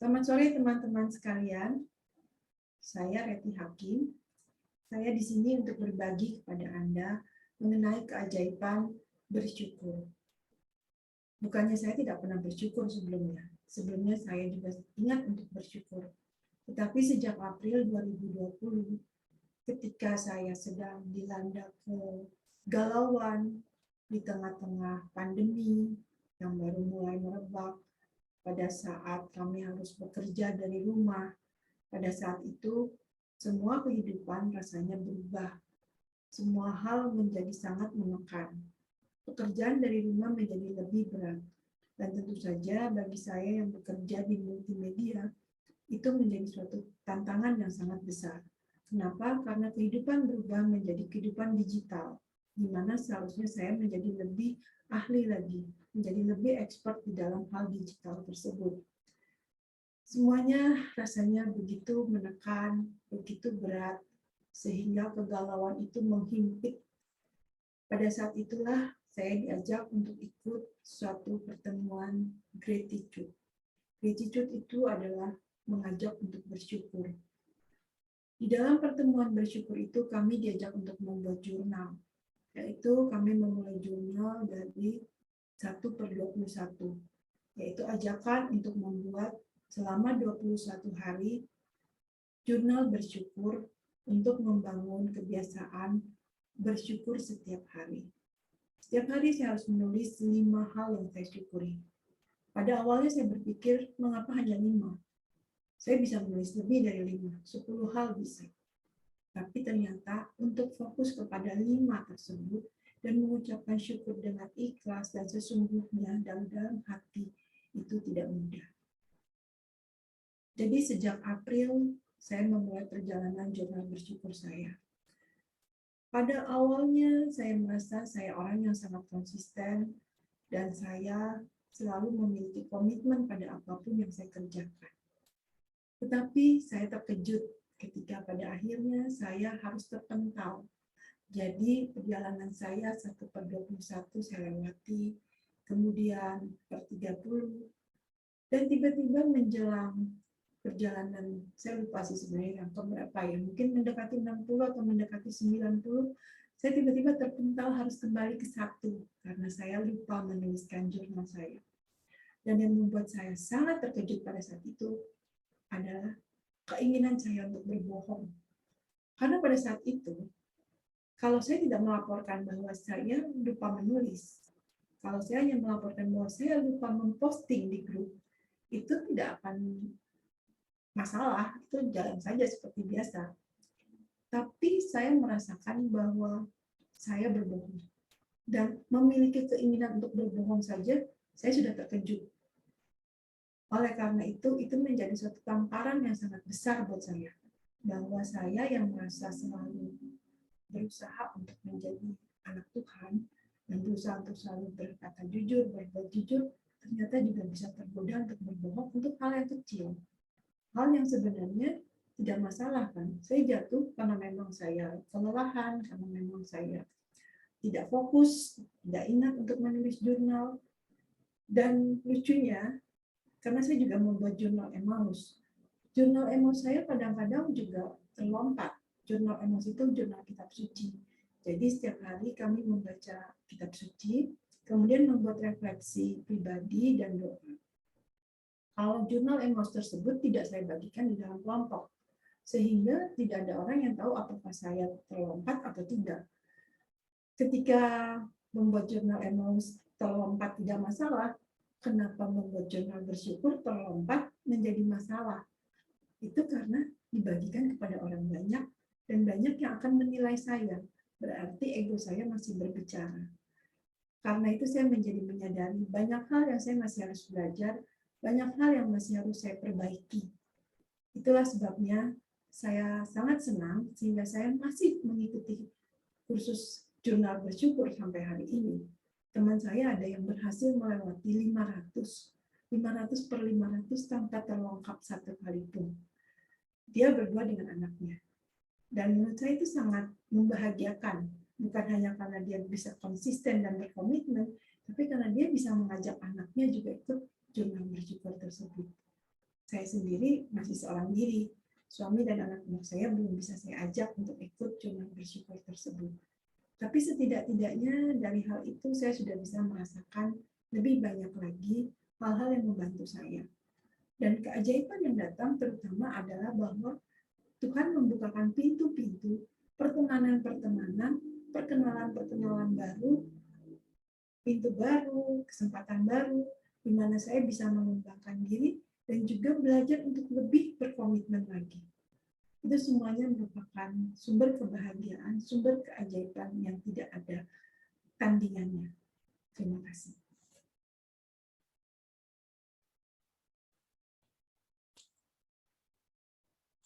Selamat sore teman-teman sekalian. Saya Reti Hakim. Saya di sini untuk berbagi kepada Anda mengenai keajaiban bersyukur. Bukannya saya tidak pernah bersyukur sebelumnya. Sebelumnya saya juga ingat untuk bersyukur. Tetapi sejak April 2020, ketika saya sedang dilanda kegalauan di tengah-tengah pandemi yang baru mulai merebak, pada saat kami harus bekerja dari rumah, pada saat itu semua kehidupan rasanya berubah. Semua hal menjadi sangat menekan. Pekerjaan dari rumah menjadi lebih berat. Dan tentu saja bagi saya yang bekerja di multimedia, itu menjadi suatu tantangan yang sangat besar. Kenapa? Karena kehidupan berubah menjadi kehidupan digital, di mana seharusnya saya menjadi lebih ahli lagi, menjadi lebih expert di dalam hal digital tersebut. Semuanya rasanya begitu menekan, begitu berat, sehingga kegalauan itu menghimpit. Pada saat itulah saya diajak untuk ikut suatu pertemuan gratitude. Gratitude itu adalah mengajak untuk bersyukur. Di dalam pertemuan bersyukur itu kami diajak untuk membuat jurnal, yaitu kami memulai jurnal dari 1/21, yaitu ajakan untuk membuat selama 21 hari jurnal bersyukur untuk membangun kebiasaan bersyukur setiap hari. Setiap hari saya harus menulis 5 hal yang saya syukuri. Pada awalnya saya berpikir, mengapa hanya 5? Saya bisa menulis lebih dari 5, 10 hal bisa. Tapi ternyata untuk fokus kepada 5 tersebut dan mengucapkan syukur dengan ikhlas dan sesungguhnya dalam hati itu tidak mudah. Jadi sejak April saya memulai perjalanan jurnal bersyukur saya. Pada awalnya saya merasa saya orang yang sangat konsisten dan saya selalu memiliki komitmen pada apapun yang saya kerjakan. Tetapi saya terkejut ketika pada akhirnya saya harus terpental. Jadi perjalanan saya 1/21 saya lewati, kemudian per 30, dan tiba-tiba menjelang perjalanan, saya lupa sih sebenarnya yang keberapa ya, mungkin mendekati 60 atau mendekati 90, saya tiba-tiba terpental harus kembali ke 1 karena saya lupa menuliskan jurnal saya. Dan yang membuat saya sangat terkejut pada saat itu adalah keinginan saya untuk berbohong. Karena pada saat itu, kalau saya tidak melaporkan bahwa saya lupa menulis, kalau saya hanya melaporkan bahwa saya lupa memposting di grup, itu tidak akan masalah, itu jalan saja seperti biasa. Tapi saya merasakan bahwa saya berbohong. Dan memiliki keinginan untuk berbohong saja, saya sudah terkejut. Oleh karena itu menjadi suatu tamparan yang sangat besar buat saya. Bahwa saya yang merasa selalu berusaha untuk menjadi anak Tuhan, dan berusaha untuk selalu berkata jujur, berbuat jujur, ternyata juga bisa tergoda untuk berbohong untuk hal yang kecil. Hal yang sebenarnya tidak masalah kan. Saya jatuh karena memang saya kelelahan, karena memang saya tidak fokus, tidak ingat untuk menulis jurnal. Dan lucunya, karena saya juga membuat jurnal Emmaus. Jurnal Emmaus saya kadang-kadang juga terlompat. Jurnal Emmaus itu jurnal kitab suci. Jadi setiap hari kami membaca kitab suci, kemudian membuat refleksi pribadi dan doa. Kalau jurnal Emmaus tersebut tidak saya bagikan di dalam kelompok, sehingga tidak ada orang yang tahu apakah saya terlompat atau tidak. Ketika membuat jurnal Emmaus terlompat tidak masalah, kenapa membuat jurnal bersyukur terlompat menjadi masalah? Itu karena dibagikan kepada orang banyak, dan banyak yang akan menilai saya. Berarti ego saya masih berbicara. Karena itu saya menjadi menyadari banyak hal yang saya masih harus belajar, banyak hal yang masih harus saya perbaiki. Itulah sebabnya saya sangat senang sehingga saya masih mengikuti kursus jurnal bersyukur sampai hari ini. Teman saya ada yang berhasil melewati 500/500 tanpa terlengkap satu kali pun. Dia berdua dengan anaknya. Dan menurut saya itu sangat membahagiakan. Bukan hanya karena dia bisa konsisten dan berkomitmen, tapi karena dia bisa mengajak anaknya juga ikut jurnal bersyukur tersebut. saya sendiri masih seorang diri. Suami dan anak-anak saya belum bisa saya ajak untuk ikut jurnal bersyukur tersebut. Tapi setidak-tidaknya dari hal itu saya sudah bisa merasakan lebih banyak lagi hal-hal yang membantu saya. Dan keajaiban yang datang terutama adalah bahwa Tuhan membukakan pintu-pintu pertemanan-pertemanan, perkenalan-perkenalan baru, pintu baru, kesempatan baru, di mana saya bisa mengembangkan diri dan juga belajar untuk lebih berkomitmen lagi. Itu semuanya merupakan sumber kebahagiaan, sumber keajaiban yang tidak ada tandingannya. Terima kasih.